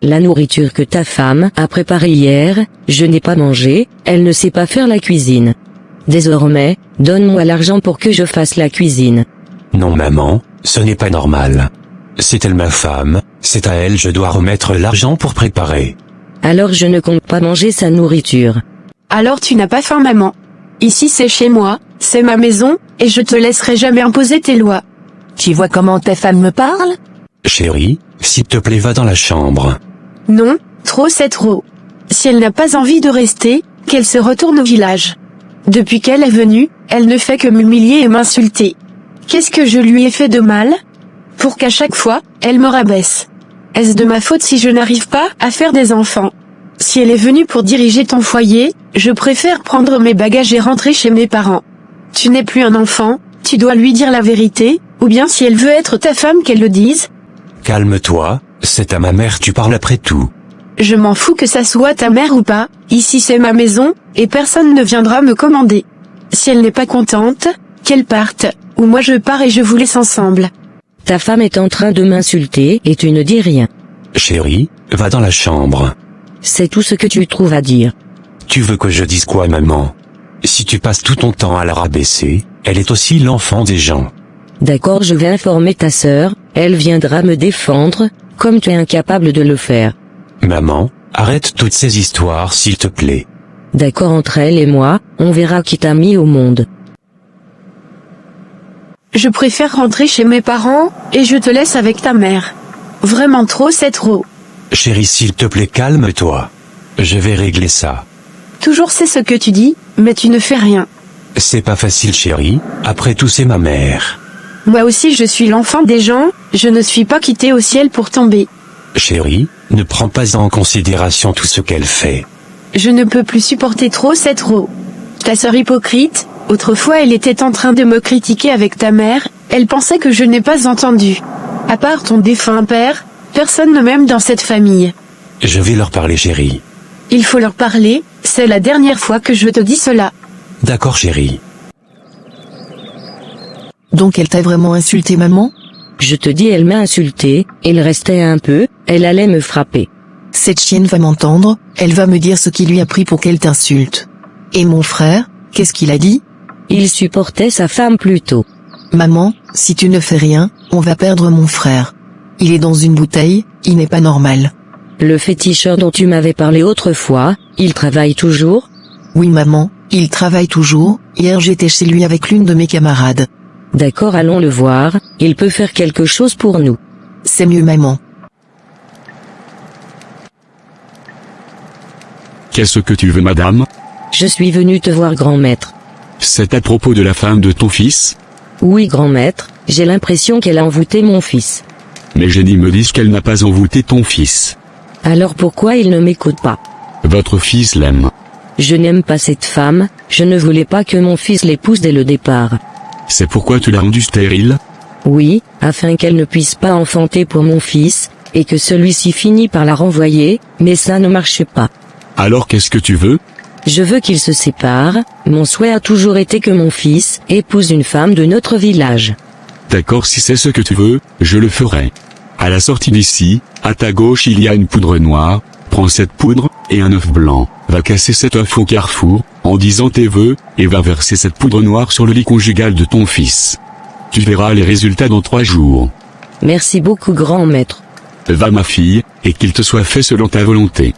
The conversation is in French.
La nourriture que ta femme a préparée hier, je n'ai pas mangé, elle ne sait pas faire la cuisine. Désormais, donne-moi l'argent pour que je fasse la cuisine. Non maman, ce n'est pas normal. C'est elle ma femme, c'est à elle je dois remettre l'argent pour préparer. Alors je ne compte pas manger sa nourriture. Alors tu n'as pas faim maman. Ici c'est chez moi, c'est ma maison, et je te laisserai jamais imposer tes lois. Tu vois comment ta femme me parle? Chérie, s'il te plaît va dans la chambre. Non, trop c'est trop. Si elle n'a pas envie de rester, qu'elle se retourne au village. Depuis qu'elle est venue, elle ne fait que m'humilier et m'insulter. Qu'est-ce que je lui ai fait de mal? Pour qu'à chaque fois, elle me rabaisse. Est-ce de ma faute si je n'arrive pas à faire des enfants? Si elle est venue pour diriger ton foyer, je préfère prendre mes bagages et rentrer chez mes parents. Tu n'es plus un enfant, tu dois lui dire la vérité, ou bien si elle veut être ta femme qu'elle le dise. Calme-toi, c'est à ma mère tu parles après tout. Je m'en fous que ça soit ta mère ou pas, ici c'est ma maison, et personne ne viendra me commander. Si elle n'est pas contente, qu'elle parte, ou moi je pars et je vous laisse ensemble. Ta femme est en train de m'insulter et tu ne dis rien. Chérie, va dans la chambre. C'est tout ce que tu trouves à dire. Tu veux que je dise quoi maman? Si tu passes tout ton temps à la rabaisser, elle est aussi l'enfant des gens. D'accord, je vais informer ta sœur, elle viendra me défendre, comme tu es incapable de le faire. Maman, arrête toutes ces histoires s'il te plaît. D'accord, entre elle et moi, on verra qui t'a mis au monde. Je préfère rentrer chez mes parents, et je te laisse avec ta mère. Vraiment trop c'est trop. Chérie s'il te plaît calme-toi. Je vais régler ça. Toujours c'est ce que tu dis, mais tu ne fais rien. C'est pas facile chérie, après tout c'est ma mère. Moi aussi je suis l'enfant des gens, je ne suis pas quittée au ciel pour tomber. Chérie, ne prends pas en considération tout ce qu'elle fait. Je ne peux plus supporter trop c'est trop. Ta sœur hypocrite, autrefois elle était en train de me critiquer avec ta mère, elle pensait que je n'ai pas entendu. À part ton défunt père, personne ne m'aime dans cette famille. Je vais leur parler chérie. Il faut leur parler, c'est la dernière fois que je te dis cela. D'accord chérie. Donc elle t'a vraiment insulté maman? Je te dis, elle m'a insulté, il restait un peu, elle allait me frapper. Cette chienne va m'entendre, elle va me dire ce qui lui a pris pour qu'elle t'insulte. Et mon frère, qu'est-ce qu'il a dit? Il supportait sa femme plutôt. Maman, si tu ne fais rien, on va perdre mon frère. Il est dans une bouteille, il n'est pas normal. Le féticheur dont tu m'avais parlé autrefois, il travaille toujours? Oui maman, il travaille toujours, hier j'étais chez lui avec l'une de mes camarades. D'accord, allons le voir, il peut faire quelque chose pour nous. C'est mieux maman. Qu'est-ce que tu veux madame? Je suis venu te voir grand maître. C'est à propos de la femme de ton fils? Oui grand maître, j'ai l'impression qu'elle a envoûté mon fils. Mes génies me disent qu'elle n'a pas envoûté ton fils. Alors pourquoi il ne m'écoute pas? Votre fils l'aime. Je n'aime pas cette femme, je ne voulais pas que mon fils l'épouse dès le départ. C'est pourquoi tu l'as rendue stérile? Oui, afin qu'elle ne puisse pas enfanter pour mon fils, et que celui-ci finit par la renvoyer, mais ça ne marche pas. Alors qu'est-ce que tu veux? Je veux qu'ils se séparent, mon souhait a toujours été que mon fils épouse une femme de notre village. D'accord, si c'est ce que tu veux, je le ferai. À la sortie d'ici, à ta gauche il y a une poudre noire, prends cette poudre, et un œuf blanc, va casser cet œuf au carrefour, en disant tes vœux, et va verser cette poudre noire sur le lit conjugal de ton fils. Tu verras les résultats dans 3 jours. Merci beaucoup grand maître. Va ma fille, et qu'il te soit fait selon ta volonté.